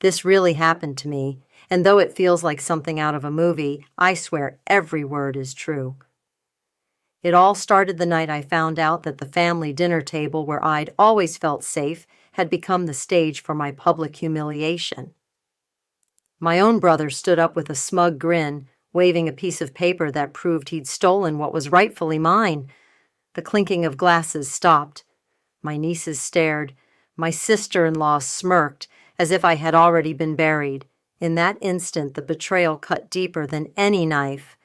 This really happened to me, and though it feels like something out of a movie, I swear every word is true. It all started the night I found out that the family dinner table where I'd always felt safe had become the stage for my public humiliation. My own brother stood up with a smug grin, waving a piece of paper that proved he'd stolen what was rightfully mine. The clinking of glasses stopped. My nieces stared. My sister-in-law smirked, as if I had already been buried. In that instant, the betrayal cut deeper than any knife.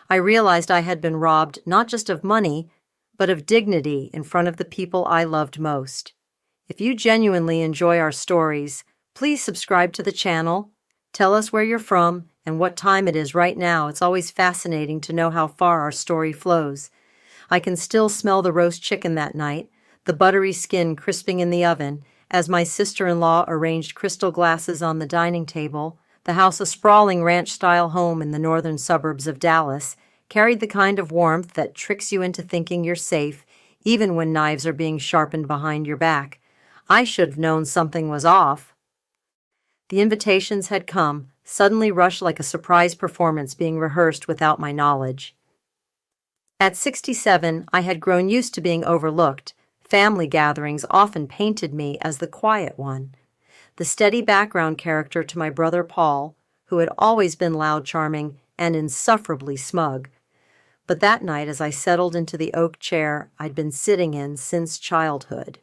I realized I had been robbed not just of money, but of dignity in front of the people I loved most. If you genuinely enjoy our stories, please subscribe to the channel. Tell us where you're from and what time it is right now. It's always fascinating to know how far our story flows. I can still smell the roast chicken that night, the buttery skin crisping in the oven, as my sister-in-law arranged crystal glasses on the dining table. The house, a sprawling ranch-style home in the northern suburbs of Dallas, carried the kind of warmth that tricks you into thinking you're safe, even when knives are being sharpened behind your back. I should have known something was off. The invitations had come, suddenly rushed like a surprise performance being rehearsed without my knowledge. At 67, I had grown used to being overlooked. Family gatherings often painted me as the quiet one, the steady background character to my brother Paul, who had always been loud, charming, and insufferably smug. But that night, as I settled into the oak chair I'd been sitting in since childhood.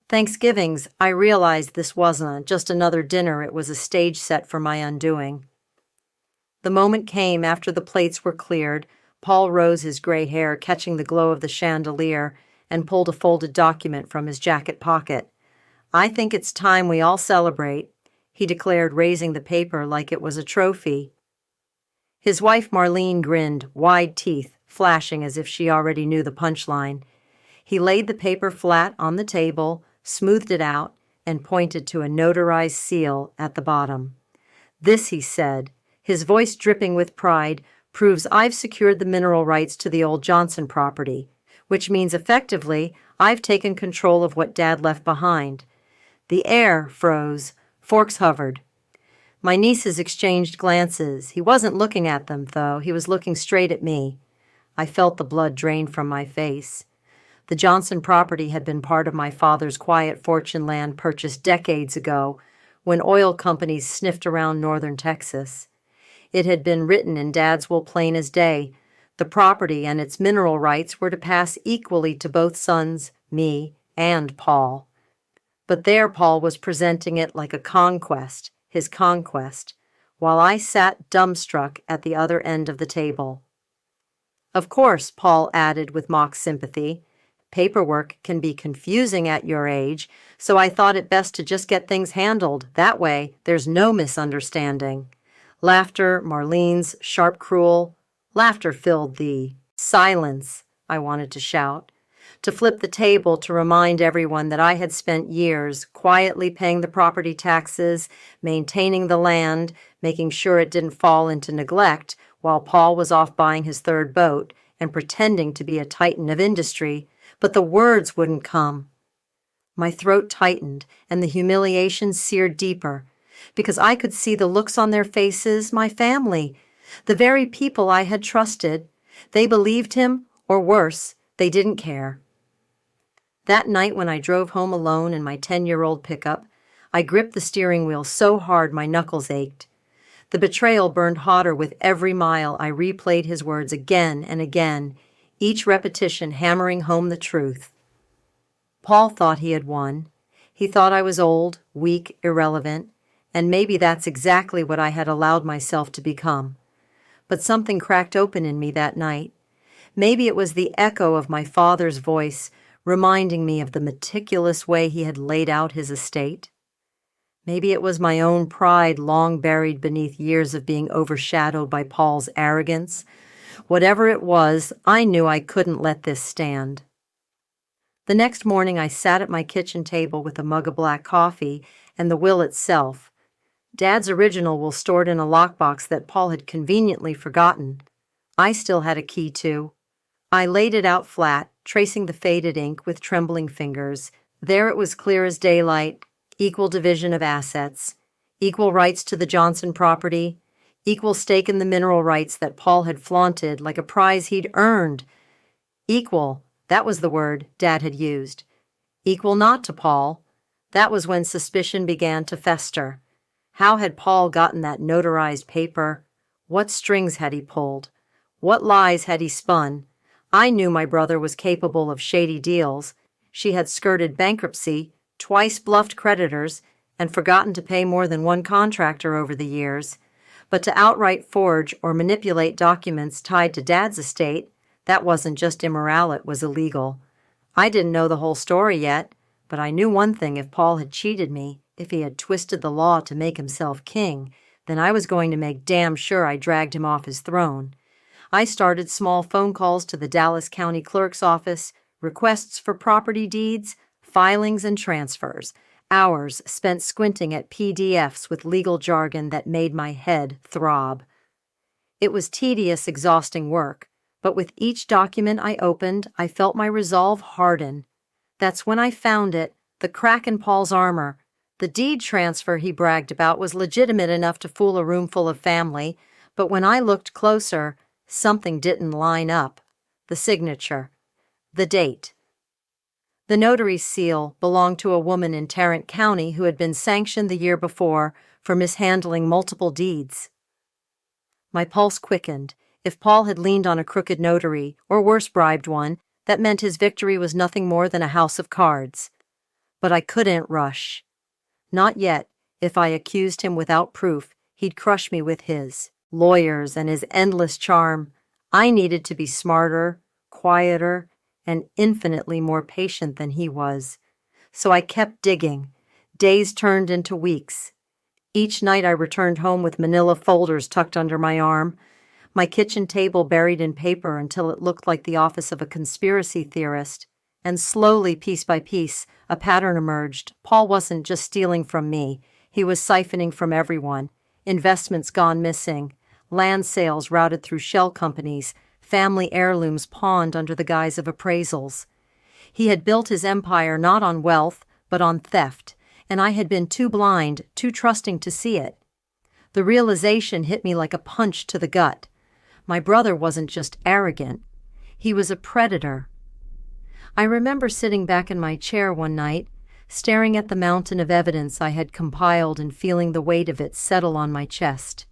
Thanksgivings, I realized this wasn't just another dinner, it was a stage set for my undoing. The moment came after the plates were cleared. Paul rose, his gray hair catching the glow of the chandelier, and pulled a folded document from his jacket pocket. "I think it's time we all celebrate," he declared, raising the paper like it was a trophy. His wife Marlene grinned, wide teeth flashing as if she already knew the punchline. He laid the paper flat on the table, smoothed it out, and pointed to a notarized seal at the bottom. "This," he said, his voice dripping with pride, "proves I've secured the mineral rights to the old Johnson property, which means effectively I've taken control of what Dad left behind." The air froze. Forks hovered. My nieces exchanged glances. He wasn't looking at them, though. He was looking straight at me. I felt the blood drain from my face. The Johnson property had been part of my father's quiet fortune land purchased decades ago, when oil companies sniffed around northern Texas. It had been written in Dad's will plain as day. The property and its mineral rights were to pass equally to both sons, me, and Paul. But there Paul was presenting it like a conquest, his conquest, while I sat dumbstruck at the other end of the table. "Of course," Paul added with mock sympathy, "paperwork can be confusing at your age, so I thought it best to just get things handled. That way, there's no misunderstanding." Laughter, Marlene's sharp, cruel laughter filled the silence. I wanted to shout, to flip the table to remind everyone that I had spent years quietly paying the property taxes, maintaining the land, making sure it didn't fall into neglect, while Paul was off buying his third boat and pretending to be a titan of industry. But the words wouldn't come. My throat tightened, and the humiliation seared deeper, because I could see the looks on their faces, my family, the very people I had trusted. They believed him, or worse, they didn't care. That night when I drove home alone in my 10-year-old pickup, I gripped the steering wheel so hard my knuckles ached. The betrayal burned hotter with every mile I replayed his words again and again, each repetition hammering home the truth. Paul thought he had won. He thought I was old, weak, irrelevant, and maybe that's exactly what I had allowed myself to become. But something cracked open in me that night. Maybe it was the echo of my father's voice, reminding me of the meticulous way he had laid out his estate. Maybe it was my own pride long buried beneath years of being overshadowed by Paul's arrogance. Whatever it was, I knew I couldn't let this stand. The next morning I sat at my kitchen table with a mug of black coffee and the will itself. Dad's original will stored in a lockbox that Paul had conveniently forgotten. I still had a key to. I laid it out flat, tracing the faded ink with trembling fingers. There it was clear as daylight, equal division of assets. equal rights to the Johnson property, equal stake in the mineral rights that Paul had flaunted like a prize he'd earned. Equal, that was the word Dad had used. Equal not to Paul. That was when suspicion began to fester. How had Paul gotten that notarized paper? What strings had he pulled? What lies had he spun? I knew my brother was capable of shady deals. She had skirted bankruptcy, twice bluffed creditors, and forgotten to pay more than one contractor over the years. But to outright forge or manipulate documents tied to Dad's estate, that wasn't just immoral, it was illegal. I didn't know the whole story yet, but I knew one thing: if Paul had cheated me, if he had twisted the law to make himself king, then I was going to make damn sure I dragged him off his throne. I started small phone calls to the Dallas County Clerk's office, requests for property deeds, filings, and transfers. Hours spent squinting at PDFs with legal jargon that made my head throb. It was tedious, exhausting work, but with each document I opened, I felt my resolve harden. That's when I found it, the crack in Paul's armor. The deed transfer he bragged about was legitimate enough to fool a roomful of family, but when I looked closer, something didn't line up. The signature. The date. The notary's seal belonged to a woman in Tarrant County who had been sanctioned the year before for mishandling multiple deeds. My pulse quickened. If Paul had leaned on a crooked notary, or worse, bribed one, that meant his victory was nothing more than a house of cards. But I couldn't rush. Not yet. If I accused him without proof, he'd crush me with his lawyers and his endless charm. I needed to be smarter, quieter, and infinitely more patient than he was. So I kept digging. Days turned into weeks. Each night I returned home with manila folders tucked under my arm, my kitchen table buried in paper until it looked like the office of a conspiracy theorist. And slowly, piece by piece, a pattern emerged. Paul wasn't just stealing from me. He was siphoning from everyone. Investments gone missing, land sales routed through shell companies, family heirlooms pawned under the guise of appraisals. He had built his empire not on wealth, but on theft, and I had been too blind, too trusting to see it. The realization hit me like a punch to the gut. My brother wasn't just arrogant. He was a predator. I remember sitting back in my chair one night, staring at the mountain of evidence I had compiled and feeling the weight of it settle on my chest.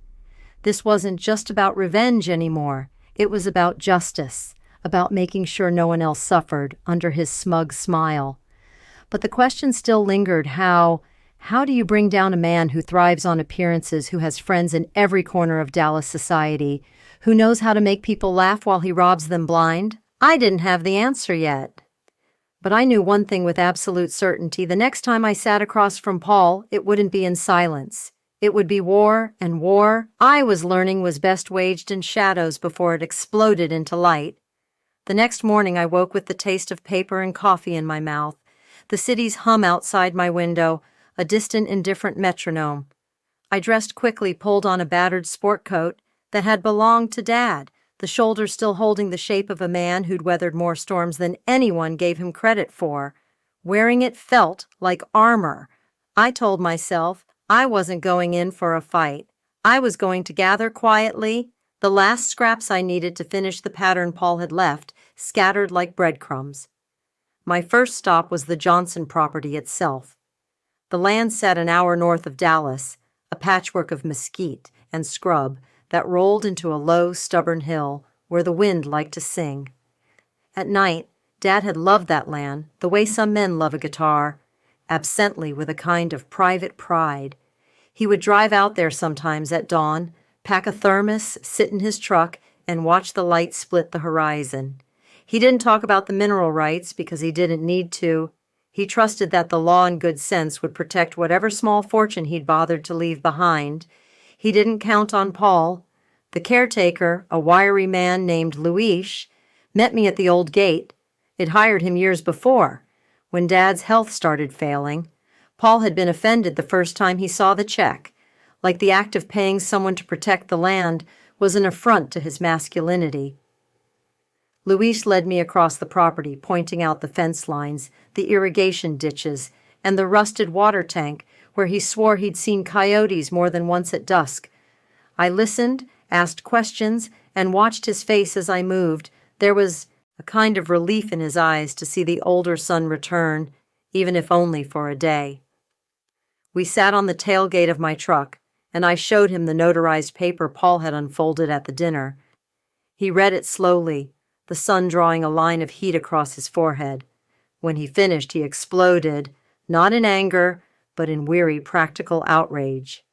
This wasn't just about revenge anymore. It was about justice, about making sure no one else suffered under his smug smile. But the question still lingered: how do you bring down a man who thrives on appearances, who has friends in every corner of Dallas society, who knows how to make people laugh while he robs them blind? I didn't have the answer yet. But I knew one thing with absolute certainty: the next time I sat across from Paul, it wouldn't be in silence. It would be war, and war, I was learning, was best waged in shadows before it exploded into light. The next morning I woke with the taste of paper and coffee in my mouth, the city's hum outside my window, a distant, indifferent metronome. I dressed quickly, pulled on a battered sport coat that had belonged to Dad, the shoulders still holding the shape of a man who'd weathered more storms than anyone gave him credit for. Wearing it felt like armor. I told myself I wasn't going in for a fight. I was going to gather quietly the last scraps I needed to finish the pattern Paul had left, scattered like breadcrumbs. My first stop was the Johnson property itself. The land sat an hour north of Dallas, a patchwork of mesquite and scrub that rolled into a low, stubborn hill where the wind liked to sing. At night, Dad had loved that land the way some men love a guitar, absently, with a kind of private pride. He would drive out there sometimes at dawn, pack a thermos, sit in his truck, and watch the light split the horizon. He didn't talk about the mineral rights because he didn't need to. He trusted that the law and good sense would protect whatever small fortune he'd bothered to leave behind. He didn't count on Paul. The caretaker, a wiry man named Luis, met me at the old gate. It hired him years before, when Dad's health started failing. Paul had been offended the first time he saw the check, like the act of paying someone to protect the land was an affront to his masculinity. Luis led me across the property, pointing out the fence lines, the irrigation ditches, and the rusted water tank where he swore he'd seen coyotes more than once at dusk. I listened, asked questions, and watched his face as I moved. There was a kind of relief in his eyes to see the older son return, even if only for a day. We sat on the tailgate of my truck, and I showed him the notarized paper Paul had unfolded at the dinner. He read it slowly, the sun drawing a line of heat across his forehead. When he finished, he exploded, not in anger, but in weary practical outrage.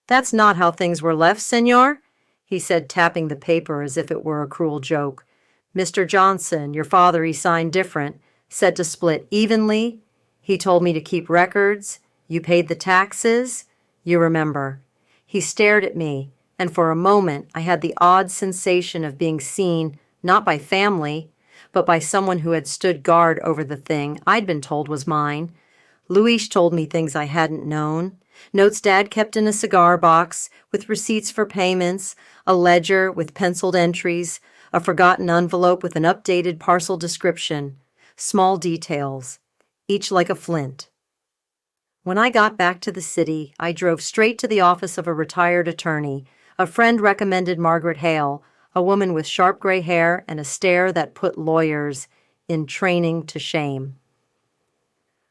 "That's not how things were left, senor," he said, tapping the paper as if it were a cruel joke. "Mr. Johnson, your father, he signed different, said to split evenly. He told me to keep records. You paid the taxes. You remember." He stared at me, and for a moment I had the odd sensation of being seen not by family, but by someone who had stood guard over the thing I'd been told was mine. Luis told me things I hadn't known. Notes Dad kept in a cigar box, with receipts for payments, a ledger with penciled entries, a forgotten envelope with an updated parcel description. Small details, each like a flint. When I got back to the city, I drove straight to the office of a retired attorney. A friend recommended Margaret Hale, a woman with sharp gray hair and a stare that put lawyers in training to shame.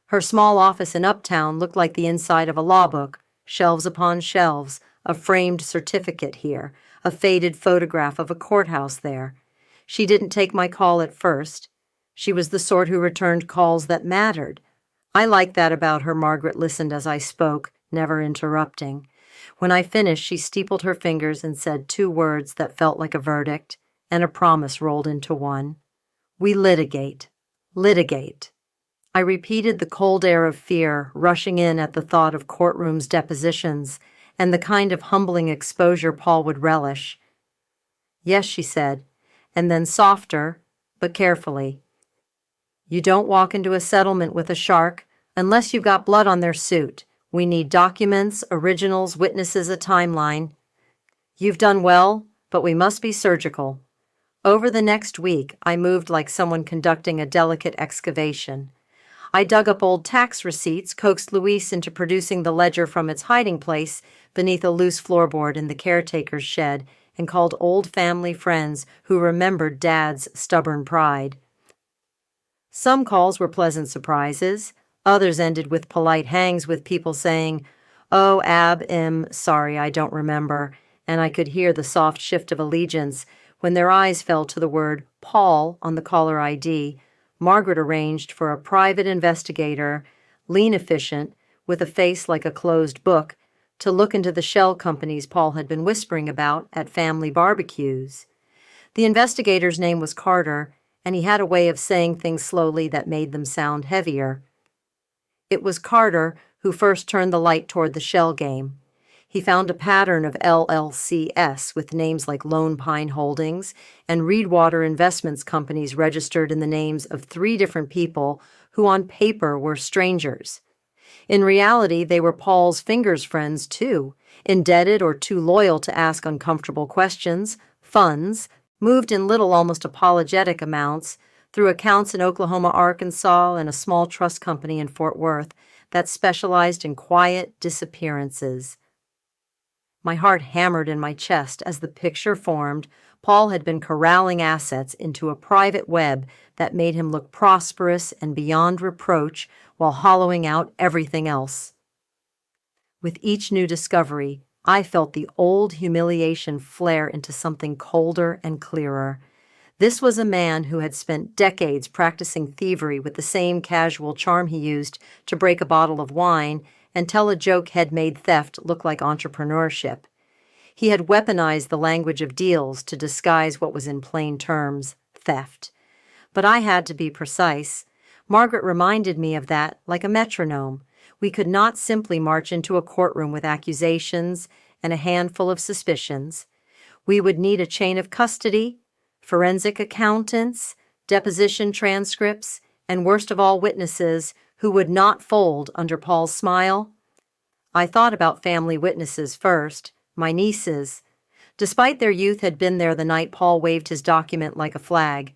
Her small office in Uptown looked like the inside of a law book, shelves upon shelves, a framed certificate here, a faded photograph of a courthouse there. She didn't take my call at first. She was the sort who returned calls that mattered. I liked that about her. Margaret listened as I spoke, never interrupting. When I finished, she steepled her fingers and said 2 words that felt like a verdict and a promise rolled into one. "We litigate. Litigate." I repeated the cold air of fear rushing in at the thought of courtrooms, depositions, and the kind of humbling exposure Paul would relish. "Yes," she said, and then softer, but carefully. "You don't walk into a settlement with a shark unless you've got blood on their suit. We need documents, originals, witnesses, a timeline. You've done well, but we must be surgical." Over the next week, I moved like someone conducting a delicate excavation. I dug up old tax receipts, coaxed Luis into producing the ledger from its hiding place beneath a loose floorboard in the caretaker's shed, and called old family friends who remembered Dad's stubborn pride. Some calls were pleasant surprises. Others ended with polite hangs with people saying, "Oh, sorry, I don't remember," and I could hear the soft shift of allegiance when their eyes fell to the word Paul on the caller ID. Margaret arranged for a private investigator, lean efficient, with a face like a closed book, to look into the shell companies Paul had been whispering about at family barbecues. The investigator's name was Carter, and he had a way of saying things slowly that made them sound heavier. It was Carter who first turned the light toward the shell game. He found a pattern of LLCS with names like Lone Pine Holdings and Reedwater Investments companies registered in the names of 3 different people who on paper were strangers. In reality, they were Paul's fingers friends too, indebted or too loyal to ask uncomfortable questions, funds, moved in little, almost apologetic amounts, through accounts in Oklahoma, Arkansas, and a small trust company in Fort Worth that specialized in quiet disappearances. My heart hammered in my chest as the picture formed. Paul had been corralling assets into a private web that made him look prosperous and beyond reproach while hollowing out everything else. With each new discovery, I felt the old humiliation flare into something colder and clearer. This was a man who had spent decades practicing thievery with the same casual charm he used to break a bottle of wine and tell a joke had made theft look like entrepreneurship. He had weaponized the language of deals to disguise what was in plain terms, theft. But I had to be precise. Margaret reminded me of that like a metronome. We could not simply march into a courtroom with accusations and a handful of suspicions. We would need a chain of custody, forensic accountants, deposition transcripts, and worst of all, witnesses who would not fold under Paul's smile. I thought about family witnesses first, my nieces. Despite their youth had been there the night Paul waved his document like a flag.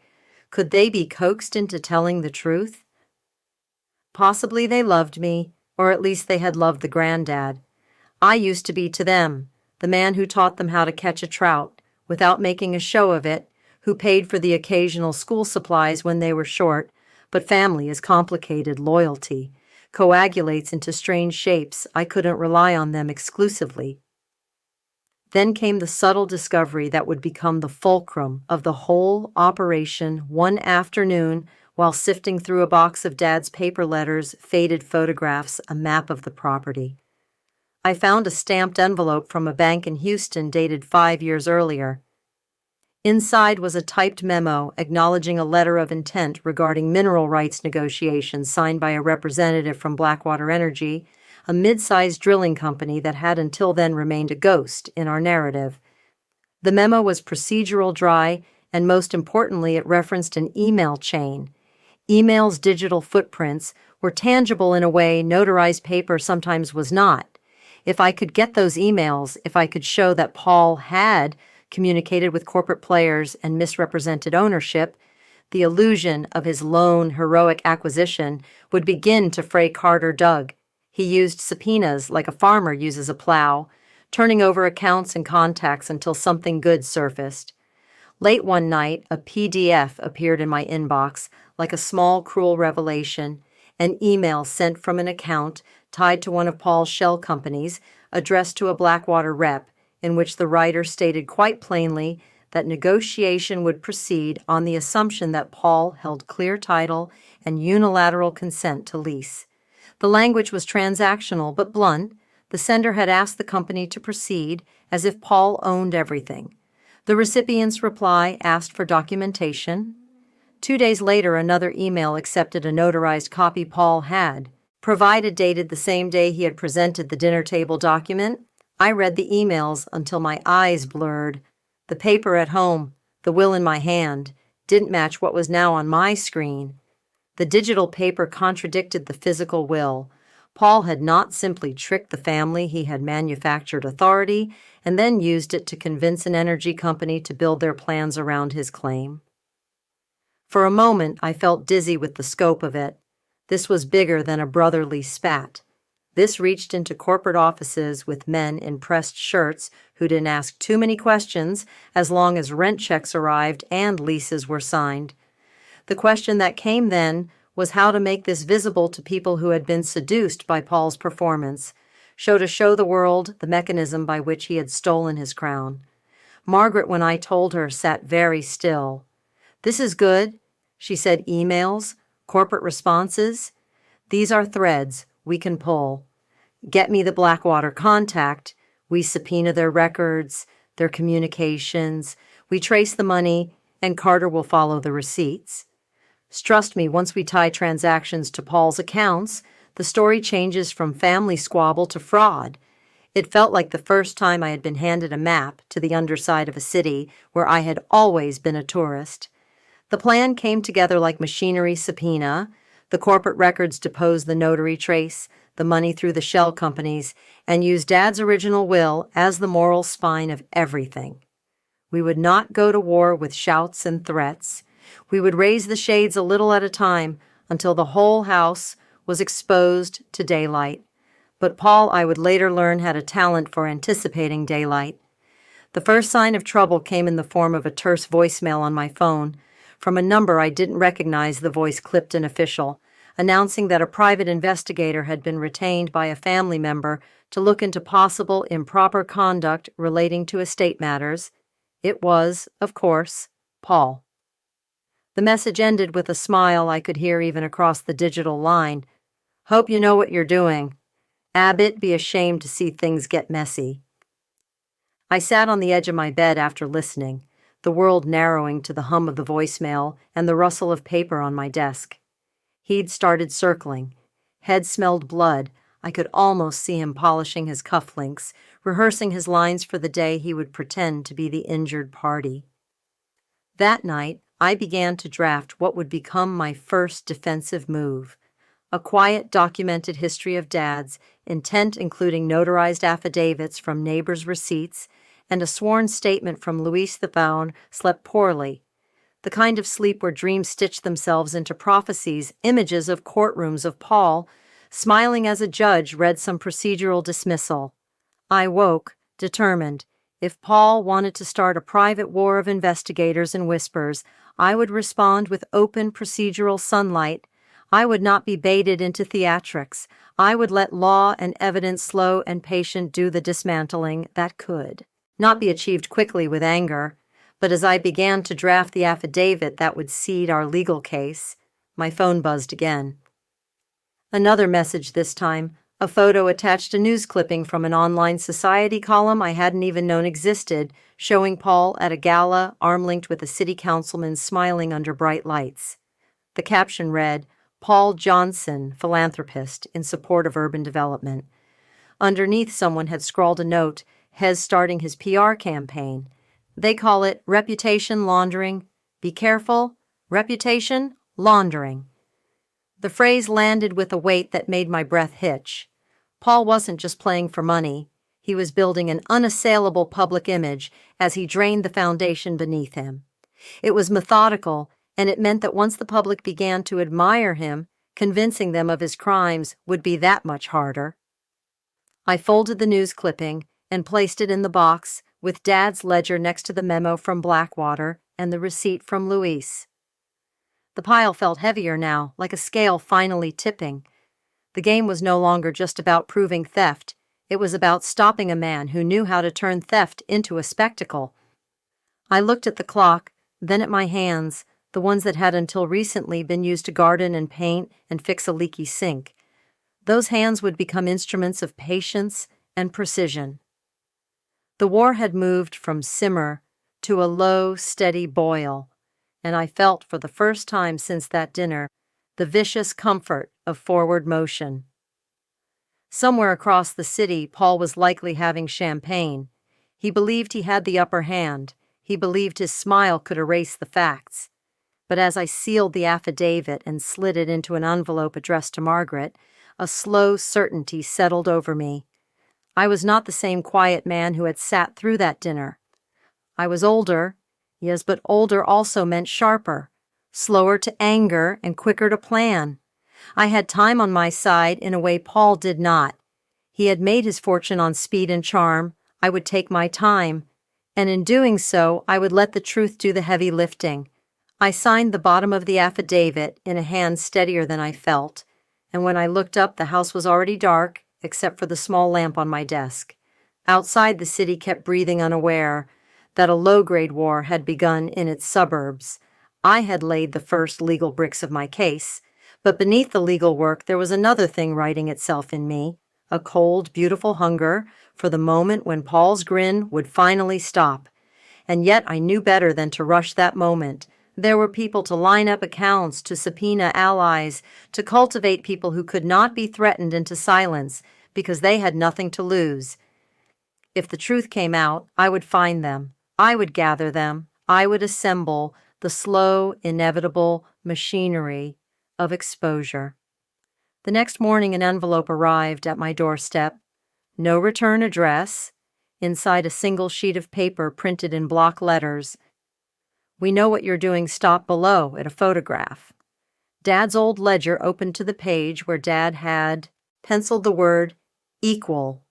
Could they be coaxed into telling the truth? Possibly they loved me, or at least they had loved the granddad. I used to be to them, the man who taught them how to catch a trout, without making a show of it, who paid for the occasional school supplies when they were short, but family is complicated loyalty, coagulates into strange shapes. I couldn't rely on them exclusively. Then came the subtle discovery that would become the fulcrum of the whole operation one afternoon while sifting through a box of Dad's paper letters, faded photographs, a map of the property. I found a stamped envelope from a bank in Houston dated 5 years earlier. Inside was a typed memo acknowledging a letter of intent regarding mineral rights negotiations signed by a representative from Blackwater Energy, a mid-sized drilling company that had until then remained a ghost in our narrative. The memo was procedural, dry, and most importantly, it referenced an email chain. Email's digital footprints were tangible in a way notarized paper sometimes was not. If I could get those emails, if I could show that Paul had communicated with corporate players and misrepresented ownership, the illusion of his lone, heroic acquisition would begin to fray Carter Doug. He used subpoenas like a farmer uses a plow, turning over accounts and contacts until something good surfaced. Late one night, a PDF appeared in my inbox like a small, cruel revelation, an email sent from an account tied to one of Paul's shell companies, addressed to a Blackwater rep, in which the writer stated quite plainly that negotiation would proceed on the assumption that Paul held clear title and unilateral consent to lease. The language was transactional but blunt. The sender had asked the company to proceed as if Paul owned everything. The recipient's reply asked for documentation. 2 days later, another email accepted a notarized copy Paul had. Provided dated the same day he had presented the dinner table document, I read the emails until my eyes blurred. The paper at home, the will in my hand, didn't match what was now on my screen. The digital paper contradicted the physical will. Paul had not simply tricked the family, he had manufactured authority and then used it to convince an energy company to build their plans around his claim. For a moment, I felt dizzy with the scope of it. This was bigger than a brotherly spat. This reached into corporate offices with men in pressed shirts who didn't ask too many questions as long as rent checks arrived and leases were signed. The question that came then was how to make this visible to people who had been seduced by Paul's performance, to show the world the mechanism by which he had stolen his crown. Margaret, when I told her, sat very still. "This is good," she said. "Emails, corporate responses. These are threads we can pull. Get me the Blackwater contact. We subpoena their records, their communications. We trace the money, and Carter will follow the receipts. Trust me, once we tie transactions to Paul's accounts, the story changes from family squabble to fraud. It felt like the first time I had been handed a map to the underside of a city where I had always been a tourist. The plan came together like machinery subpoena. The corporate records deposed the notary trace, the money through the shell companies, and used Dad's original will as the moral spine of everything. We would not go to war with shouts and threats. We would raise the shades a little at a time until the whole house was exposed to daylight. But Paul, I would later learn, had a talent for anticipating daylight. The first sign of trouble came in the form of a terse voicemail on my phone. From a number I didn't recognize, the voice clipped and official, announcing that a private investigator had been retained by a family member to look into possible improper conduct relating to estate matters. It was, of course, Paul. The message ended with a smile I could hear even across the digital line. "Hope you know what you're doing. Abbott, be ashamed to see things get messy." I sat on the edge of my bed after listening, the world narrowing to the hum of the voicemail and the rustle of paper on my desk. He'd started circling. Head smelled blood. I could almost see him polishing his cufflinks, rehearsing his lines for the day he would pretend to be the injured party. That night, I began to draft what would become my first defensive move, a quiet, documented history of Dad's, intent including notarized affidavits from neighbors' receipts and a sworn statement from Luis Thavaun slept poorly, the kind of sleep where dreams stitch themselves into prophecies, images of courtrooms of Paul, smiling as a judge read some procedural dismissal. I woke, determined. If Paul wanted to start a private war of investigators and whispers, I would respond with open procedural sunlight. I would not be baited into theatrics. I would let law and evidence slow and patient do the dismantling that could not be achieved quickly with anger. But as I began to draft the affidavit that would seed our legal case, my phone buzzed again. Another message this time, a photo attached a news clipping from an online society column I hadn't even known existed, showing Paul at a gala, arm-linked with a city councilman smiling under bright lights. The caption read, "Paul Johnson, philanthropist in support of urban development." Underneath, someone had scrawled a note, Hez starting his PR campaign. They call it reputation laundering. Be careful, reputation laundering. The phrase landed with a weight that made my breath hitch. Paul wasn't just playing for money. He was building an unassailable public image as he drained the foundation beneath him. It was methodical, and it meant that once the public began to admire him, convincing them of his crimes would be that much harder. I folded the news clipping and placed it in the box with Dad's ledger next to the memo from Blackwater and the receipt from Luis. The pile felt heavier now, like a scale finally tipping. The game was no longer just about proving theft. It was about stopping a man who knew how to turn theft into a spectacle. I looked at the clock, then at my hands, the ones that had until recently been used to garden and paint and fix a leaky sink. Those hands would become instruments of patience and precision. The war had moved from simmer to a low, steady boil, and I felt for the first time since that dinner the vicious comfort of forward motion. Somewhere across the city, Paul was likely having champagne. He believed he had the upper hand. He believed his smile could erase the facts. But as I sealed the affidavit and slid it into an envelope addressed to Margaret, a slow certainty settled over me. I was not the same quiet man who had sat through that dinner. I was older, yes, but older also meant sharper, slower to anger and quicker to plan. I had time on my side in a way Paul did not. He had made his fortune on speed and charm. I would take my time, and in doing so, I would let the truth do the heavy lifting. I signed the bottom of the affidavit in a hand steadier than I felt, and when I looked up, the house was already dark, except for the small lamp on my desk. Outside, the city kept breathing unaware that a low-grade war had begun in its suburbs. I had laid the first legal bricks of my case, but beneath the legal work there was another thing writing itself in me, a cold, beautiful hunger for the moment when Paul's grin would finally stop. And yet I knew better than to rush that moment. There were people to line up accounts, to subpoena allies, to cultivate people who could not be threatened into silence because they had nothing to lose. If the truth came out, I would find them. I would gather them. I would assemble the slow, inevitable machinery of exposure. The next morning, an envelope arrived at my doorstep. No return address. Inside, a single sheet of paper printed in block letters. "We know what you're doing. Stop below," at a photograph. Dad's old ledger opened to the page where Dad had penciled the word equal.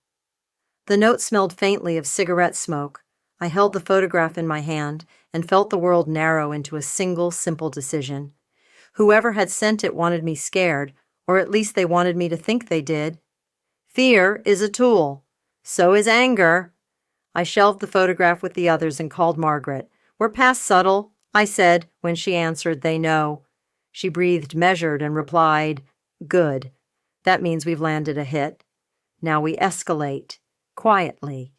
The note smelled faintly of cigarette smoke. I held the photograph in my hand and felt the world narrow into a single, simple decision. Whoever had sent it wanted me scared, or at least they wanted me to think they did. Fear is a tool. So is anger. I shelved the photograph with the others and called Margaret. "We're past subtle," I said when she answered, "They know." She breathed measured and replied, "Good. That means we've landed a hit. Now we escalate, quietly."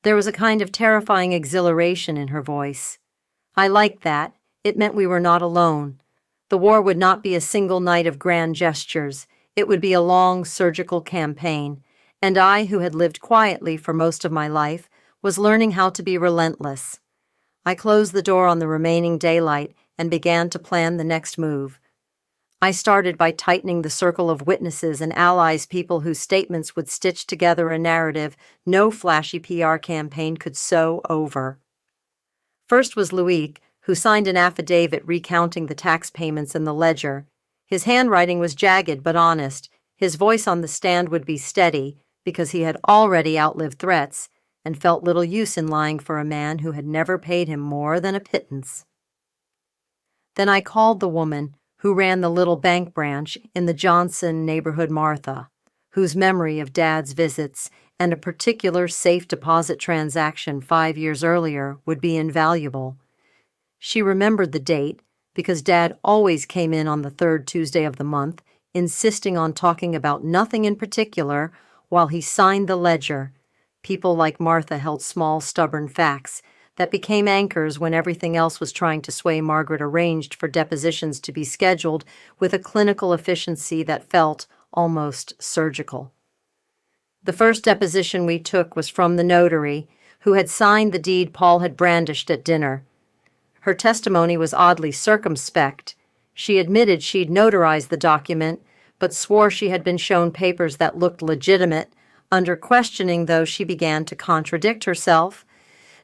There was a kind of terrifying exhilaration in her voice. I liked that. It meant we were not alone. The war would not be a single night of grand gestures. It would be a long surgical campaign, and I, who had lived quietly for most of my life, was learning how to be relentless. I closed the door on the remaining daylight and began to plan the next move. I started by tightening the circle of witnesses and allies, people whose statements would stitch together a narrative no flashy PR campaign could sew over. First was Luis, who signed an affidavit recounting the tax payments in the ledger. His handwriting was jagged but honest. His voice on the stand would be steady because he had already outlived threats and felt little use in lying for a man who had never paid him more than a pittance. Then I called the woman who ran the little bank branch in the Johnson neighborhood, Martha, whose memory of Dad's visits and a particular safe deposit transaction 5 years earlier would be invaluable. She remembered the date because Dad always came in on the third Tuesday of the month, insisting on talking about nothing in particular while he signed the ledger. People like Martha held small, stubborn facts that became anchors when everything else was trying to sway. Margaret arranged for depositions to be scheduled with a clinical efficiency that felt almost surgical. The first deposition we took was from the notary, who had signed the deed Paul had brandished at dinner. Her testimony was oddly circumspect. She admitted she'd notarized the document, but swore she had been shown papers that looked legitimate. Under questioning, though, she began to contradict herself.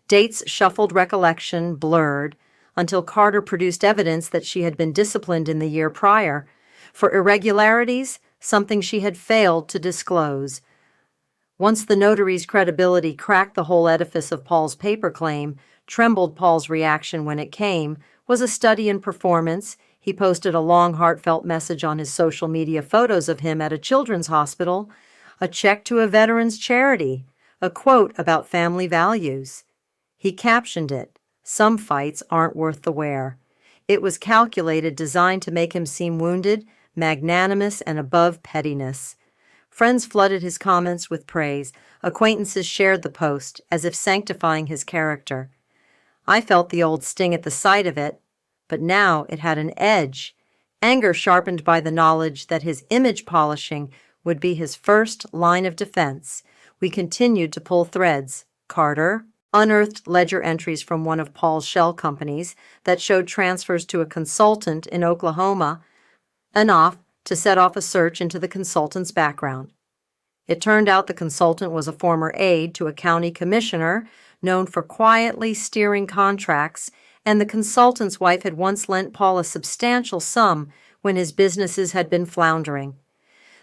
Dates shuffled, recollection blurred, until Carter produced evidence that she had been disciplined in the year prior for irregularities, something she had failed to disclose. Once the notary's credibility cracked the whole edifice of Paul's paper claim, trembled Paul's reaction when it came was a study in performance. He posted a long, heartfelt message on his social media, photos of him at a children's hospital, a check to a veterans charity, a quote about family values. He captioned it, "Some fights aren't worth the wear." It was calculated, designed to make him seem wounded, magnanimous, and above pettiness. Friends flooded his comments with praise. Acquaintances shared the post, as if sanctifying his character. I felt the old sting at the sight of it, but now it had an edge, anger sharpened by the knowledge that his image polishing would be his first line of defense. We continued to pull threads. Carter unearthed ledger entries from one of Paul's shell companies that showed transfers to a consultant in Oklahoma, enough to set off a search into the consultant's background. It turned out the consultant was a former aide to a county commissioner known for quietly steering contracts, and the consultant's wife had once lent Paul a substantial sum when his businesses had been floundering.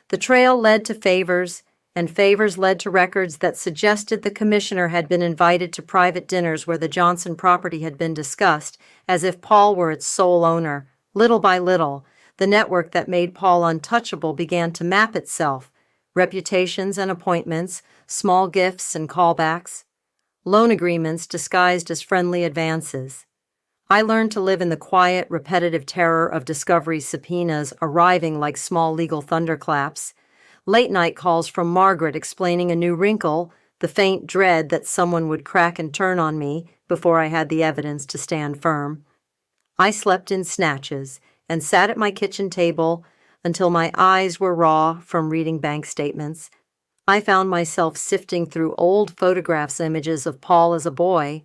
The trail led to favors, and favors led to records that suggested the commissioner had been invited to private dinners where the Johnson property had been discussed, as if Paul were its sole owner. Little by little, the network that made Paul untouchable began to map itself. Reputations and appointments, small gifts and callbacks, loan agreements disguised as friendly advances. I learned to live in the quiet, repetitive terror of discovery subpoenas arriving like small legal thunderclaps, late-night calls from Margaret explaining a new wrinkle, the faint dread that someone would crack and turn on me before I had the evidence to stand firm. I slept in snatches and sat at my kitchen table until my eyes were raw from reading bank statements. I found myself sifting through old photographs, images of Paul as a boy,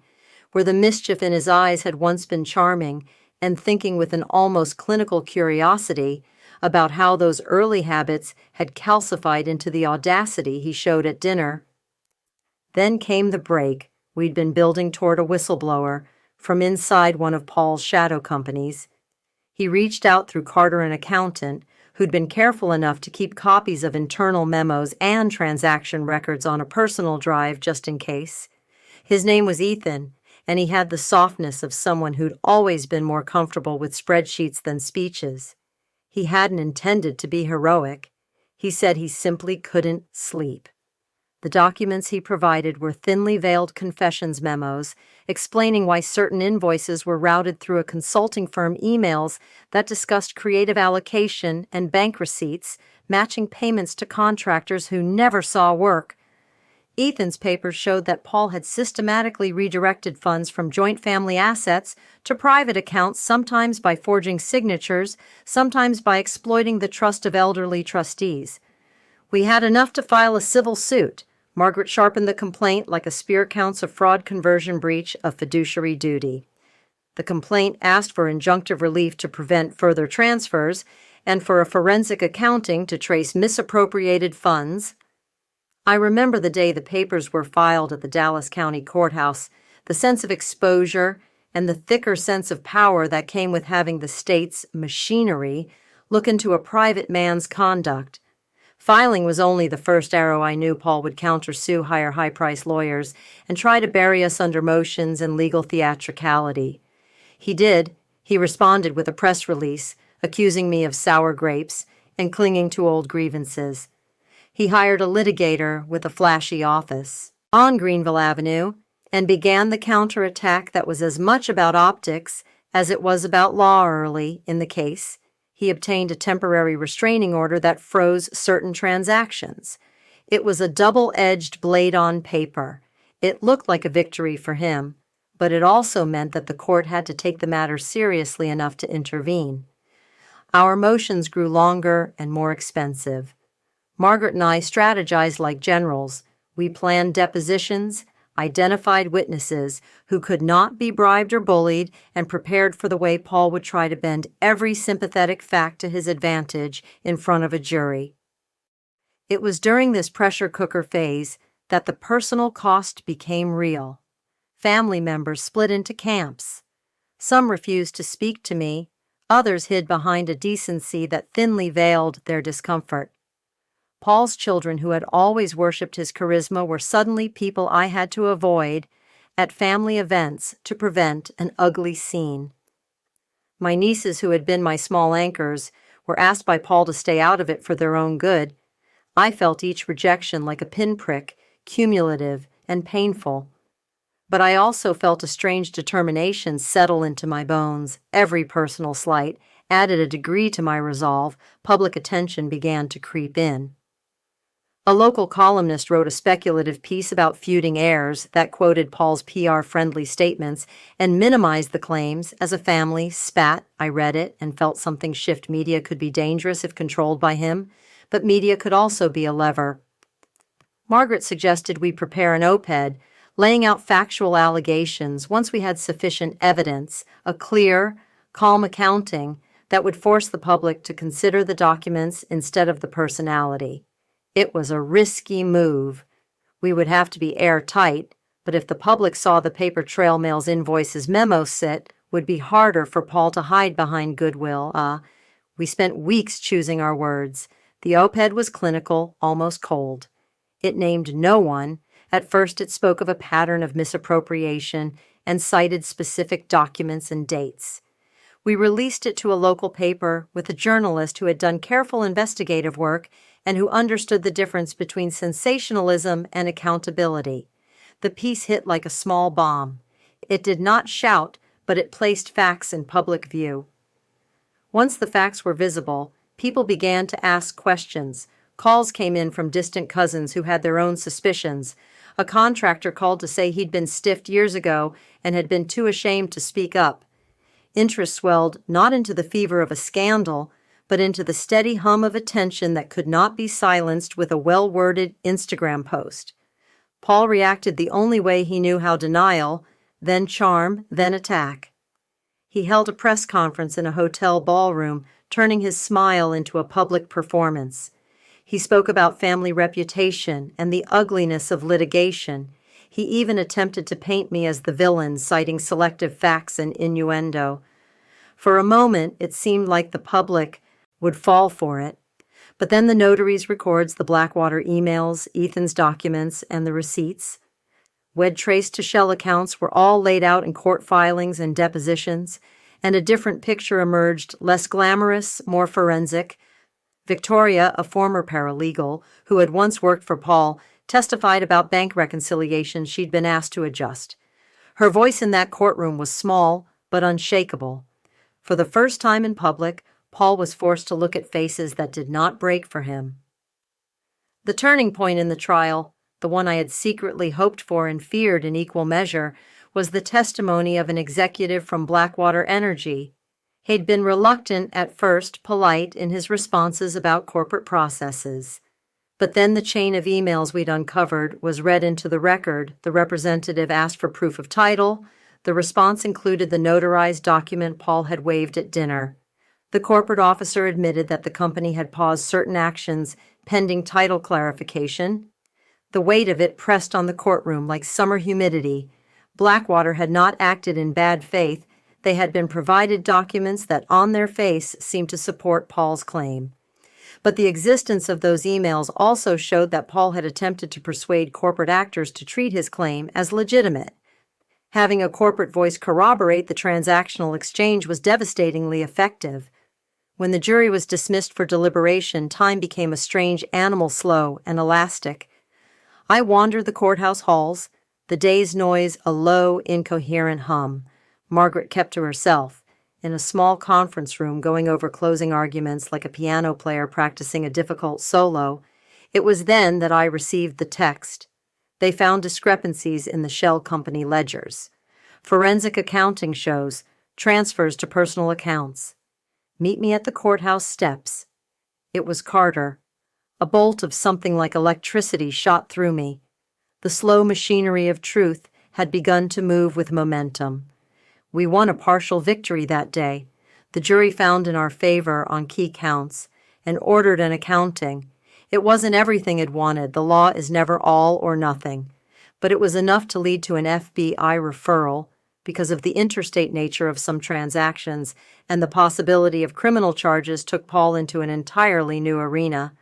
where the mischief in his eyes had once been charming, and thinking with an almost clinical curiosity about how those early habits had calcified into the audacity he showed at dinner. Then came the break. We'd been building toward a whistleblower from inside one of Paul's shadow companies. He reached out through Carter, an accountant, who'd been careful enough to keep copies of internal memos and transaction records on a personal drive just in case. His name was Ethan, and he had the softness of someone who'd always been more comfortable with spreadsheets than speeches. He hadn't intended to be heroic. He said he simply couldn't sleep. The documents he provided were thinly veiled confessions memos explaining why certain invoices were routed through a consulting firm, emails that discussed creative allocation and bank receipts, matching payments to contractors who never saw work. Ethan's papers showed that Paul had systematically redirected funds from joint family assets to private accounts, sometimes by forging signatures, sometimes by exploiting the trust of elderly trustees. We had enough to file a civil suit. Margaret sharpened the complaint like a spear counts of fraud, conversion, breach of fiduciary duty. The complaint asked for injunctive relief to prevent further transfers and for a forensic accounting to trace misappropriated funds. I remember the day the papers were filed at the Dallas County Courthouse, the sense of exposure and the thicker sense of power that came with having the state's machinery look into a private man's conduct. Filing was only the first arrow. I knew Paul would countersue, hire high-priced lawyers, and try to bury us under motions and legal theatricality. He did. He responded with a press release, accusing me of sour grapes and clinging to old grievances. He hired a litigator with a flashy office on Greenville Avenue and began the counterattack that was as much about optics as it was about law. Early in the case, he obtained a temporary restraining order that froze certain transactions. It was a double-edged blade on paper. It looked like a victory for him, but it also meant that the court had to take the matter seriously enough to intervene. Our motions grew longer and more expensive. Margaret and I strategized like generals. We planned depositions, identified witnesses who could not be bribed or bullied, and prepared for the way Paul would try to bend every sympathetic fact to his advantage in front of a jury. It was during this pressure cooker phase that the personal cost became real. Family members split into camps. Some refused to speak to me, others hid behind a decency that thinly veiled their discomfort. Paul's children, who had always worshipped his charisma, were suddenly people I had to avoid at family events to prevent an ugly scene. My nieces, who had been my small anchors, were asked by Paul to stay out of it for their own good. I felt each rejection like a pinprick, cumulative and painful. But I also felt a strange determination settle into my bones. Every personal slight added a degree to my resolve. Public attention began to creep in. A local columnist wrote a speculative piece about feuding heirs that quoted Paul's PR-friendly statements and minimized the claims. As a family spat, I read it and felt something shift. Media could be dangerous if controlled by him, but media could also be a lever. Margaret suggested we prepare an op-ed, laying out factual allegations once we had sufficient evidence, a clear, calm accounting that would force the public to consider the documents instead of the personality. It was a risky move. We would have to be airtight, but if the public saw the paper trail mail's invoices memo sit, would be harder for Paul to hide behind goodwill. We spent weeks choosing our words. The op-ed was clinical, almost cold. It named no one. At first it spoke of a pattern of misappropriation and cited specific documents and dates. We released it to a local paper with a journalist who had done careful investigative work and who understood the difference between sensationalism and accountability. The piece hit like a small bomb. It did not shout, but it placed facts in public view. Once the facts were visible, people began to ask questions. Calls came in from distant cousins who had their own suspicions. A contractor called to say he'd been stiffed years ago and had been too ashamed to speak up. Interest swelled not into the fever of a scandal, but into the steady hum of attention that could not be silenced with a well-worded Instagram post. Paul reacted the only way he knew how: denial, then charm, then attack. He held a press conference in a hotel ballroom, turning his smile into a public performance. He spoke about family reputation and the ugliness of litigation. He even attempted to paint me as the villain, citing selective facts and innuendo. For a moment, it seemed like the public would fall for it. But then the notary's records, the Blackwater emails, Ethan's documents, and the receipts, Wed Trace to Shell accounts were all laid out in court filings and depositions, and a different picture emerged, less glamorous, more forensic. Victoria, a former paralegal who had once worked for Paul, testified about bank reconciliations she'd been asked to adjust. Her voice in that courtroom was small, but unshakable. For the first time in public, Paul was forced to look at faces that did not break for him. The turning point in the trial, the one I had secretly hoped for and feared in equal measure, was the testimony of an executive from Blackwater Energy. He'd been reluctant at first, polite in his responses about corporate processes. But then the chain of emails we'd uncovered was read into the record. The representative asked for proof of title. The response included the notarized document Paul had waved at dinner. The corporate officer admitted that the company had paused certain actions pending title clarification. The weight of it pressed on the courtroom like summer humidity. Blackwater had not acted in bad faith. They had been provided documents that on their face seemed to support Paul's claim. But the existence of those emails also showed that Paul had attempted to persuade corporate actors to treat his claim as legitimate. Having a corporate voice corroborate the transactional exchange was devastatingly effective. When the jury was dismissed for deliberation, time became a strange animal, slow and elastic. I wandered the courthouse halls, the day's noise a low, incoherent hum. Margaret kept to herself, in a small conference room going over closing arguments like a piano player practicing a difficult solo. It was then that I received the text. They found discrepancies in the shell company ledgers. Forensic accounting shows transfers to personal accounts. Meet me at the courthouse steps. It was Carter. A bolt of something like electricity shot through me. The slow machinery of truth had begun to move with momentum. We won a partial victory that day. The jury found in our favor on key counts and ordered an accounting. It wasn't everything it wanted. The law is never all or nothing. But it was enough to lead to an FBI referral because of the interstate nature of some transactions, and the possibility of criminal charges took Paul into an entirely new arena.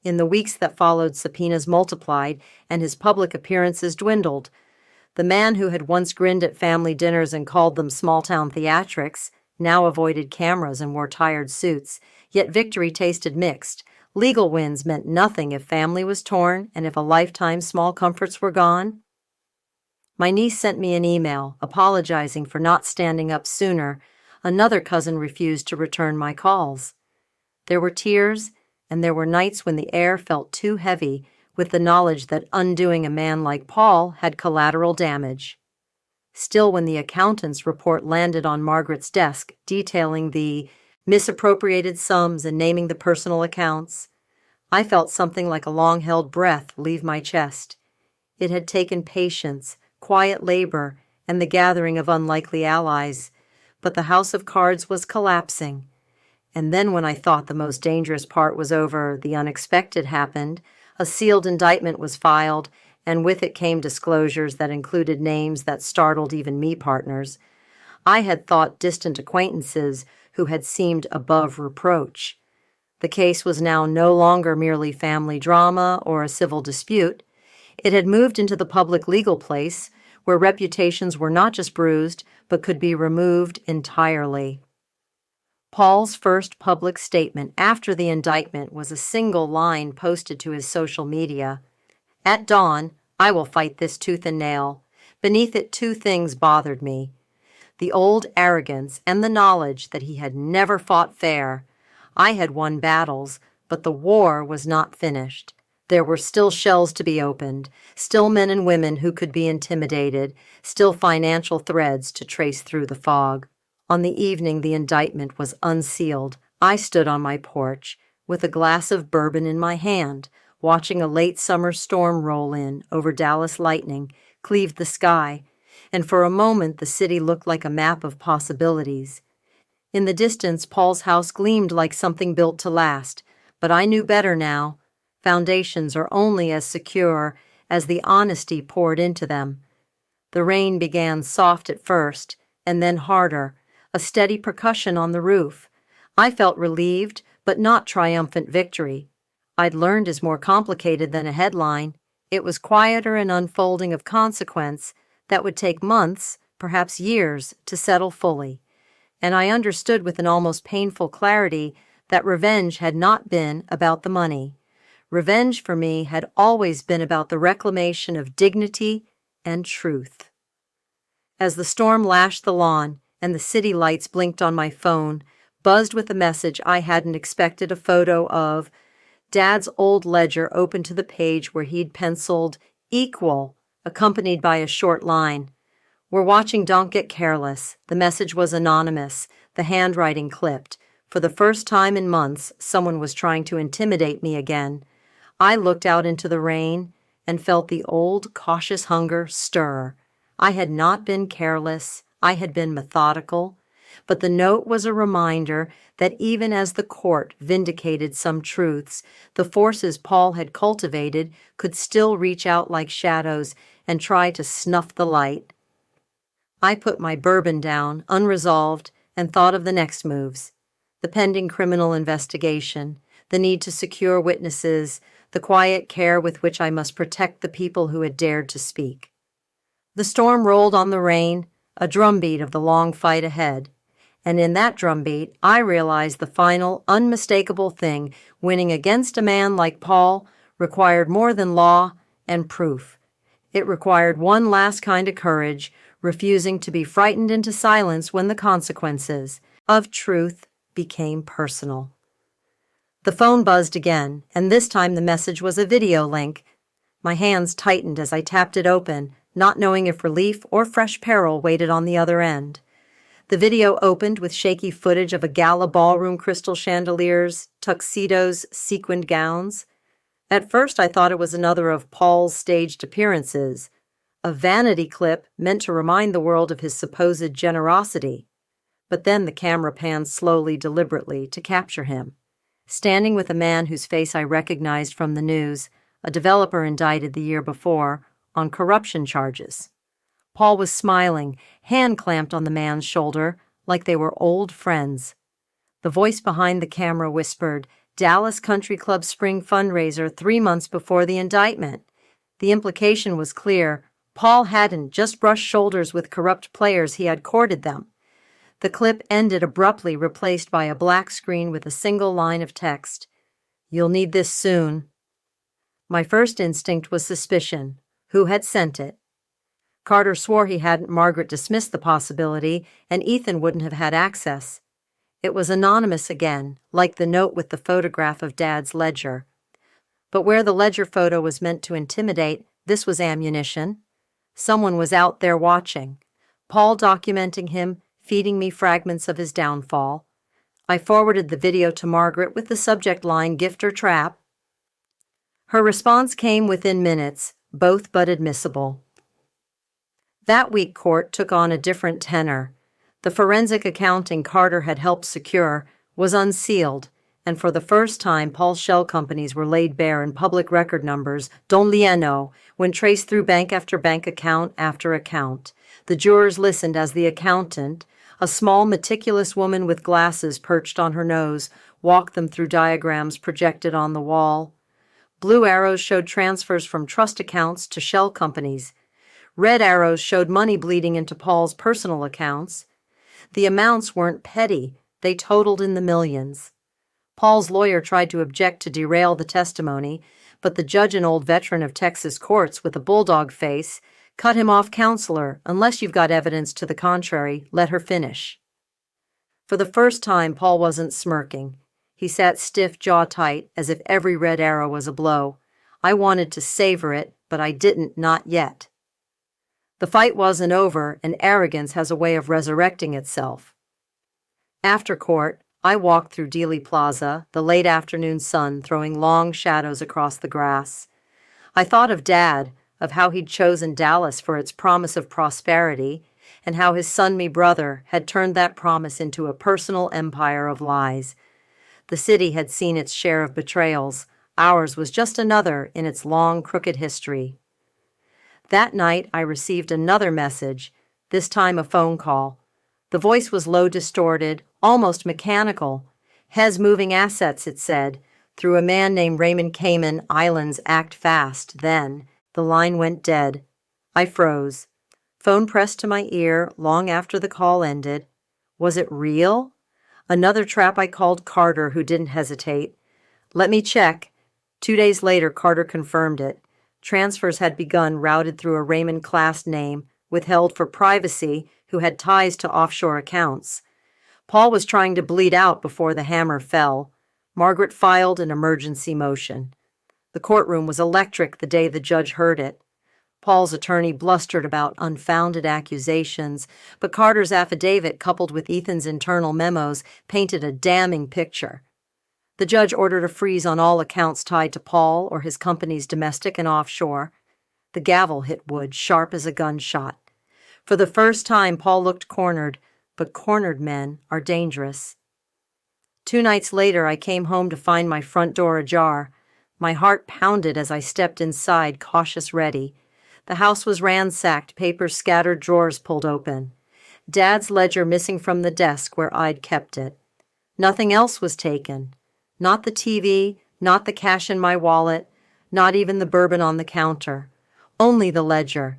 In the weeks that followed, subpoenas multiplied and his public appearances dwindled. The man who had once grinned at family dinners and called them small-town theatrics now avoided cameras and wore tired suits, yet victory tasted mixed. Legal wins meant nothing if family was torn and if a lifetime's small comforts were gone. My niece sent me an email apologizing for not standing up sooner. Another cousin refused to return my calls. There were tears, and there were nights when the air felt too heavy with the knowledge that undoing a man like Paul had collateral damage. Still, when the accountant's report landed on Margaret's desk detailing the misappropriated sums and naming the personal accounts, I felt something like a long-held breath leave my chest. It had taken patience, quiet labor, and the gathering of unlikely allies, but the house of cards was collapsing. And then when I thought the most dangerous part was over, the unexpected happened. A sealed indictment was filed, and with it came disclosures that included names that startled even me partners. I had thought distant acquaintances who had seemed above reproach. The case was now no longer merely family drama or a civil dispute. It had moved into the public legal place, where reputations were not just bruised, but could be removed entirely. Paul's first public statement after the indictment was a single line posted to his social media. At dawn, I will fight this tooth and nail. Beneath it, two things bothered me: the old arrogance and the knowledge that he had never fought fair. I had won battles, but the war was not finished. There were still shells to be opened, still men and women who could be intimidated, still financial threads to trace through the fog. On the evening the indictment was unsealed, I stood on my porch with a glass of bourbon in my hand, watching a late summer storm roll in over Dallas. Lightning cleaved the sky, and for a moment the city looked like a map of possibilities. In the distance, Paul's house gleamed like something built to last, but I knew better now. Foundations are only as secure as the honesty poured into them. The rain began soft at first, and then harder, a steady percussion on the roof. I felt relieved, but not triumphant victory. I'd learned is more complicated than a headline. It was quieter and unfolding of consequence that would take months, perhaps years, to settle fully. And I understood with an almost painful clarity that revenge had not been about the money. Revenge for me had always been about the reclamation of dignity and truth. As the storm lashed the lawn and the city lights blinked on my phone, buzzed with a message I hadn't expected, a photo of Dad's old ledger open to the page where he'd penciled "equal," accompanied by a short line. "We're watching, don't get careless." The message was anonymous, the handwriting clipped. For the first time in months, someone was trying to intimidate me again. I looked out into the rain and felt the old, cautious hunger stir. I had not been careless. I had been methodical. But the note was a reminder that even as the court vindicated some truths, the forces Paul had cultivated could still reach out like shadows and try to snuff the light. I put my bourbon down, unresolved, and thought of the next moves. The pending criminal investigation, the need to secure witnesses, the quiet care with which I must protect the people who had dared to speak. The storm rolled on the rain, a drumbeat of the long fight ahead. And in that drumbeat, I realized the final, unmistakable thing: winning against a man like Paul required more than law and proof. It required one last kind of courage, refusing to be frightened into silence when the consequences of truth became personal. The phone buzzed again, and this time the message was a video link. My hands tightened as I tapped it open, not knowing if relief or fresh peril waited on the other end. The video opened with shaky footage of a gala ballroom, crystal chandeliers, tuxedos, sequined gowns. At first I thought it was another of Paul's staged appearances, a vanity clip meant to remind the world of his supposed generosity. But then the camera panned slowly, deliberately, to capture him, standing with a man whose face I recognized from the news, a developer indicted the year before on corruption charges. Paul was smiling, hand clamped on the man's shoulder, like they were old friends. The voice behind the camera whispered, "Dallas Country Club spring fundraiser 3 months before the indictment." The implication was clear. Paul hadn't just brushed shoulders with corrupt players, he had courted them. The clip ended abruptly, replaced by a black screen with a single line of text. "You'll need this soon." My first instinct was suspicion. Who had sent it? Carter swore he hadn't. Margaret dismissed the possibility, and Ethan wouldn't have had access. It was anonymous again, like the note with the photograph of Dad's ledger. But where the ledger photo was meant to intimidate, this was ammunition. Someone was out there watching. Paul documenting him, feeding me fragments of his downfall. I forwarded the video to Margaret with the subject line, "Gift or Trap." Her response came within minutes, both but admissible. That week, court took on a different tenor. The forensic accounting Carter had helped secure was unsealed, and for the first time, Paul's shell companies were laid bare in public record numbers, don lieno, when traced through bank after bank, account after account. The jurors listened as the accountant, a small, meticulous woman with glasses perched on her nose, walked them through diagrams projected on the wall. Blue arrows showed transfers from trust accounts to shell companies. Red arrows showed money bleeding into Paul's personal accounts. The amounts weren't petty, they totaled in the millions. Paul's lawyer tried to object to derail the testimony, but the judge, an old veteran of Texas courts with a bulldog face, cut him off. "Counselor, unless you've got evidence to the contrary, let her finish." For the first time, Paul wasn't smirking. He sat stiff, jaw tight, as if every red arrow was a blow. I wanted to savor it, but I didn't, not yet. The fight wasn't over, and arrogance has a way of resurrecting itself. After court, I walked through Dealey Plaza, the late afternoon sun throwing long shadows across the grass. I thought of Dad, of how he'd chosen Dallas for its promise of prosperity, and how his son-me brother had turned that promise into a personal empire of lies. The city had seen its share of betrayals. Ours was just another in its long, crooked history. That night, I received another message, this time a phone call. The voice was low, distorted, almost mechanical. "Hes moving assets," it said, "through a man named Raymond Cayman. Islands act fast." Then the line went dead. I froze. Phone pressed to my ear long after the call ended. Was it real? Another trap. I called Carter, who didn't hesitate. "Let me check." 2 days later, Carter confirmed it. Transfers had begun, routed through a Raymond class name, withheld for privacy, who had ties to offshore accounts. Paul was trying to bleed out before the hammer fell. Margaret filed an emergency motion. The courtroom was electric the day the judge heard it. Paul's attorney blustered about unfounded accusations, but Carter's affidavit, coupled with Ethan's internal memos, painted a damning picture. The judge ordered a freeze on all accounts tied to Paul or his company's domestic and offshore. The gavel hit wood, sharp as a gunshot. For the first time, Paul looked cornered, but cornered men are dangerous. 2 nights later, I came home to find my front door ajar. My heart pounded as I stepped inside, cautious, ready. The house was ransacked, papers scattered, drawers pulled open. Dad's ledger missing from the desk where I'd kept it. Nothing else was taken. Not the TV, not the cash in my wallet, not even the bourbon on the counter. Only the ledger.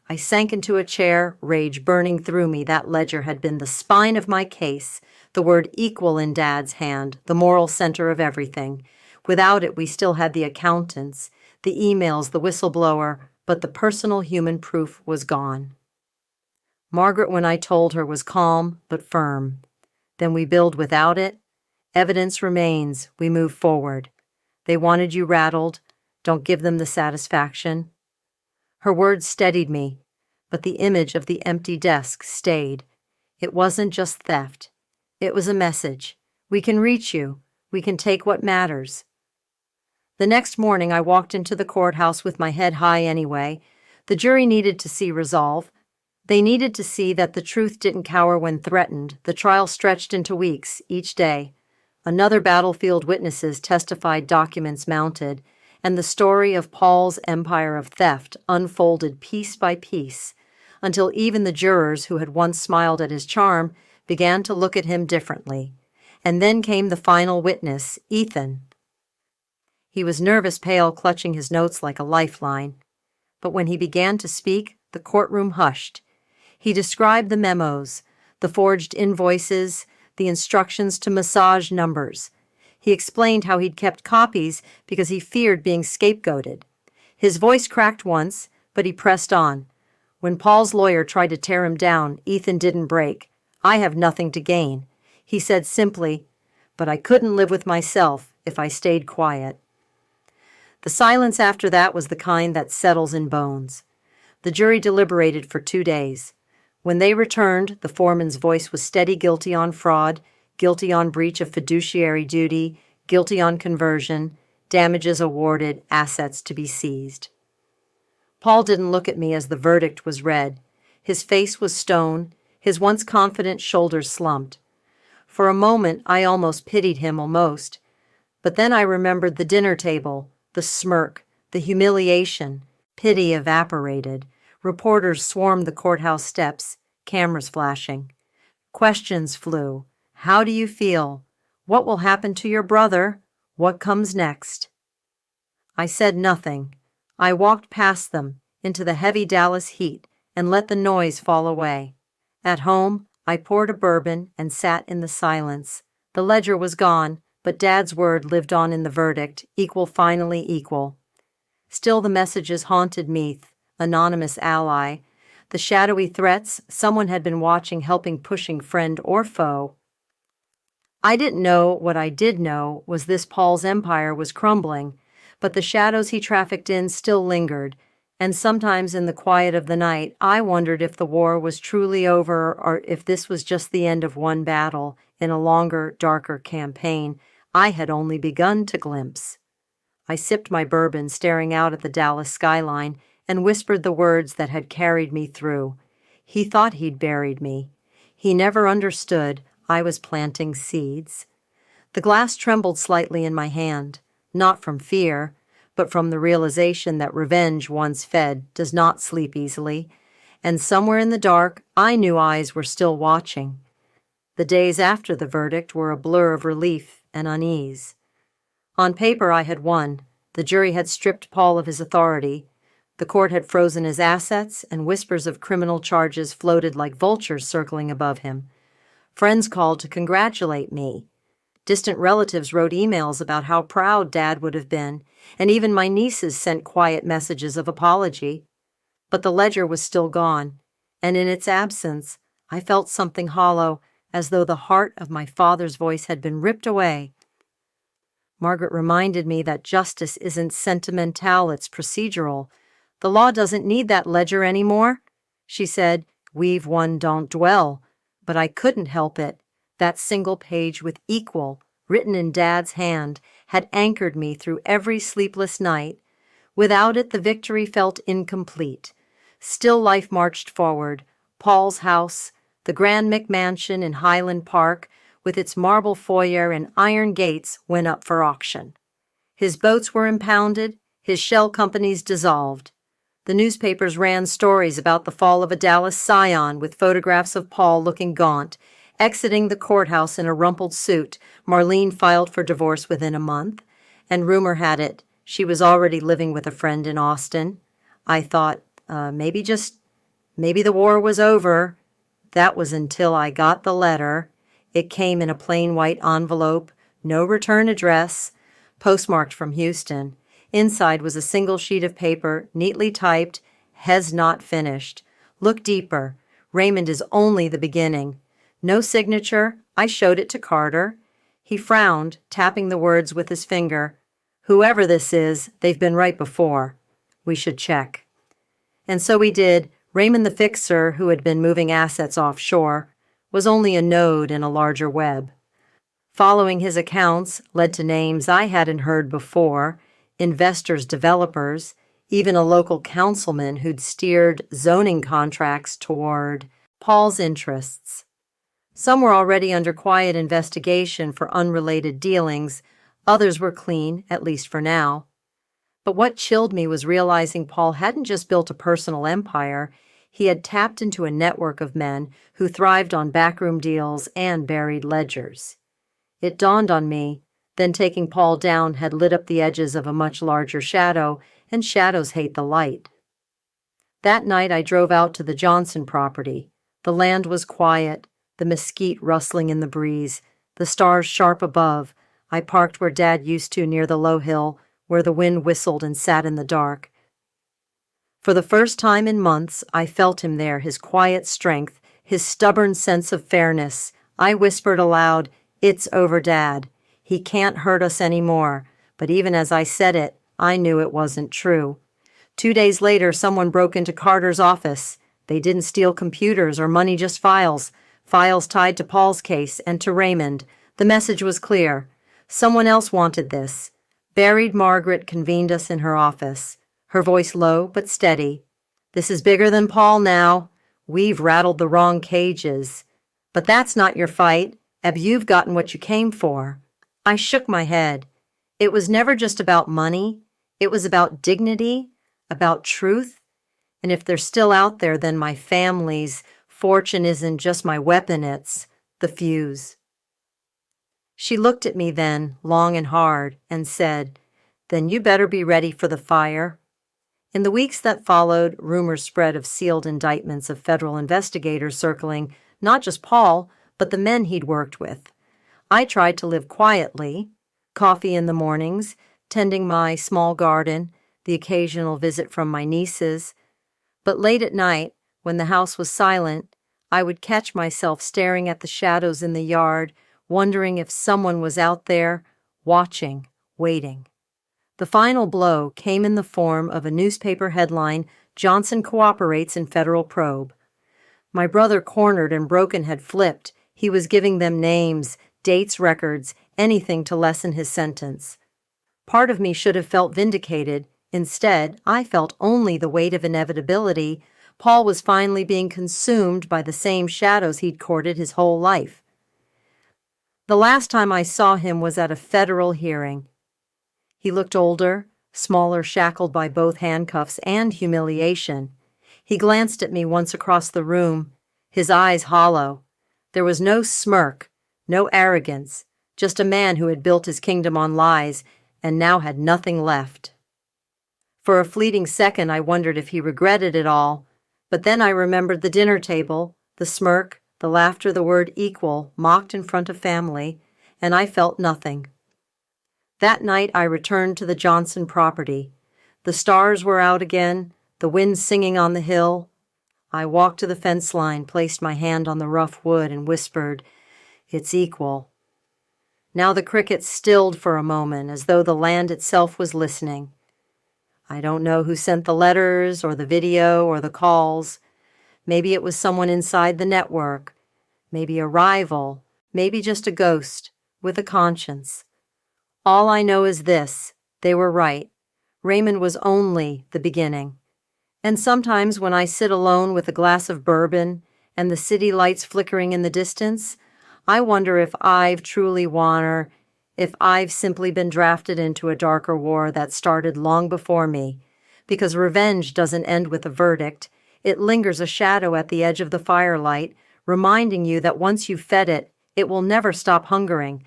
I sank into a chair, rage burning through me. That ledger had been the spine of my case, the word equal in Dad's hand, the moral center of everything. Without it, we still had the accountants, the emails, the whistleblower, but the personal human proof was gone. Margaret, when I told her, was calm but firm. Then we build without it. Evidence remains. We move forward. They wanted you rattled. Don't give them the satisfaction. Her words steadied me, but the image of the empty desk stayed. It wasn't just theft. It was a message. We can reach you. We can take what matters. The next morning, I walked into the courthouse with my head high anyway. The jury needed to see resolve. They needed to see that the truth didn't cower when threatened. The trial stretched into weeks, each day. Another battlefield witnesses testified, documents mounted, and the story of Paul's empire of theft unfolded piece by piece, until even the jurors who had once smiled at his charm began to look at him differently. And then came the final witness, Ethan. He was nervous, pale, clutching his notes like a lifeline. But when he began to speak, the courtroom hushed. He described the memos, the forged invoices, the instructions to massage numbers. He explained how he'd kept copies because he feared being scapegoated. His voice cracked once, but he pressed on. When Paul's lawyer tried to tear him down, Ethan didn't break. I have nothing to gain. He said simply, but I couldn't live with myself if I stayed quiet. The silence after that was the kind that settles in bones. The jury deliberated for 2 days. When they returned, the foreman's voice was steady: guilty on fraud, guilty on breach of fiduciary duty, guilty on conversion, damages awarded, assets to be seized. Paul didn't look at me as the verdict was read. His face was stone, his once confident shoulders slumped. For a moment, I almost pitied him, almost. But then I remembered the dinner table, the smirk, the humiliation. Pity evaporated. Reporters swarmed the courthouse steps, cameras flashing. Questions flew. How do you feel? What will happen to your brother? What comes next? I said nothing. I walked past them into the heavy Dallas heat and let the noise fall away. At home, I poured a bourbon and sat in the silence. The ledger was gone, but Dad's word lived on in the verdict, equal, finally equal. Still the messages haunted me, anonymous ally. The shadowy threats, someone had been watching, helping, pushing, friend or foe. I didn't know what I did know was this: Paul's empire was crumbling, but the shadows he trafficked in still lingered, and sometimes in the quiet of the night I wondered if the war was truly over or if this was just the end of one battle in a longer, darker campaign I had only begun to glimpse. I sipped my bourbon, staring out at the Dallas skyline, and whispered the words that had carried me through. He thought he'd buried me. He never understood I was planting seeds. The glass trembled slightly in my hand, not from fear, but from the realization that revenge, once fed, does not sleep easily, and somewhere in the dark I knew eyes were still watching. The days after the verdict were a blur of relief and unease. On paper I had won. The jury had stripped Paul of his authority. The court had frozen his assets, and whispers of criminal charges floated like vultures circling above him. Friends called to congratulate me. Distant relatives wrote emails about how proud Dad would have been, and even my nieces sent quiet messages of apology. But the ledger was still gone, and in its absence, I felt something hollow, as though the heart of my father's voice had been ripped away. Margaret reminded me that justice isn't sentimental, it's procedural. The law doesn't need that ledger anymore. She said, "We've won, don't dwell." But I couldn't help it. That single page with equal, written in Dad's hand, had anchored me through every sleepless night. Without it, the victory felt incomplete. Still life marched forward. Paul's house, the Grand McMansion in Highland Park, with its marble foyer and iron gates, went up for auction. His boats were impounded, his shell companies dissolved. The newspapers ran stories about the fall of a Dallas scion with photographs of Paul looking gaunt, Exiting the courthouse in a rumpled suit, Marlene filed for divorce within a month, and rumor had it she was already living with a friend in Austin. I thought, maybe the war was over. That was until I got the letter. It came in a plain white envelope, no return address, postmarked from Houston. Inside was a single sheet of paper, neatly typed, "Has not finished. Look deeper. Raymond is only the beginning." No signature. I showed it to Carter. He frowned, tapping the words with his finger. "Whoever this is, they've been right before. We should check." And so we did. Raymond the fixer, who had been moving assets offshore, was only a node in a larger web. Following his accounts led to names I hadn't heard before, investors, developers, even a local councilman who'd steered zoning contracts toward Paul's interests. Some were already under quiet investigation for unrelated dealings. Others were clean, at least for now. But what chilled me was realizing Paul hadn't just built a personal empire. He had tapped into a network of men who thrived on backroom deals and buried ledgers. It dawned on me, then taking Paul down had lit up the edges of a much larger shadow, and shadows hate the light. That night I drove out to the Johnson property. The land was quiet, the mesquite rustling in the breeze, the stars sharp above. I parked where Dad used to near the low hill, where the wind whistled and sat in the dark. For the first time in months, I felt him there, his quiet strength, his stubborn sense of fairness. I whispered aloud, "It's over, Dad. He can't hurt us anymore." But even as I said it, I knew it wasn't true. 2 days later, someone broke into Carter's office. They didn't steal computers or money, just files. Files tied to Paul's case and to Raymond. The message was clear. Someone else wanted this. Buried Margaret convened us in her office, her voice low but steady. "This is bigger than Paul now. We've rattled the wrong cages. But that's not your fight. Eb, you've gotten what you came for." I shook my head. It was never just about money. It was about dignity, about truth. And if they're still out there, then my family's fortune isn't just my weapon, it's the fuse. She looked at me then, long and hard, and said, "Then you better be ready for the fire." In the weeks that followed, rumors spread of sealed indictments of federal investigators circling not just Paul, but the men he'd worked with. I tried to live quietly, coffee in the mornings, tending my small garden, the occasional visit from my nieces. But late at night, when the house was silent, I would catch myself staring at the shadows in the yard, wondering if someone was out there, watching, waiting. The final blow came in the form of a newspaper headline, "Johnson Cooperates in Federal Probe." My brother, cornered and broken, had flipped. He was giving them names, dates, records, anything to lessen his sentence. Part of me should have felt vindicated. Instead, I felt only the weight of inevitability. Paul was finally being consumed by the same shadows he'd courted his whole life. The last time I saw him was at a federal hearing. He looked older, smaller, shackled by both handcuffs and humiliation. He glanced at me once across the room, his eyes hollow. There was no smirk, no arrogance, just a man who had built his kingdom on lies and now had nothing left. For a fleeting second, I wondered if he regretted it all, but then I remembered the dinner table, the smirk, the laughter, the word equal mocked in front of family, and I felt nothing. That night I returned to the Johnson property. The stars were out again, the wind singing on the hill. I walked to the fence line, placed my hand on the rough wood, and whispered, "It's equal." Now the crickets stilled for a moment, as though the land itself was listening. I don't know who sent the letters or the video or the calls. Maybe it was someone inside the network, maybe a rival, maybe just a ghost with a conscience. All I know is this: they were right. Raymond was only the beginning. And sometimes when I sit alone with a glass of bourbon and the city lights flickering in the distance, I wonder if I've truly won, or if I've simply been drafted into a darker war that started long before me. Because revenge doesn't end with a verdict. It lingers a shadow at the edge of the firelight, reminding you that once you've fed it, it will never stop hungering.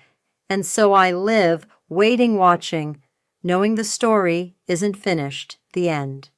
And so I live, waiting, watching, knowing the story isn't finished. The end.